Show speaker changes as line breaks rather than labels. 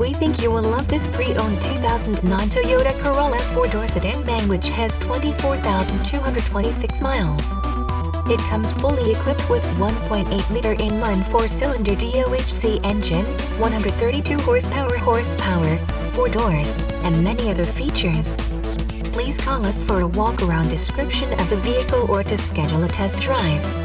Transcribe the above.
We think you will love this pre-owned 2009 Toyota Corolla 4-door sedan which has 24,226 miles. It comes fully equipped with 1.8-liter inline 4-cylinder DOHC engine, 132 horsepower, 4 doors, and many other features. Please call us for a walk-around description of the vehicle or to schedule a test drive.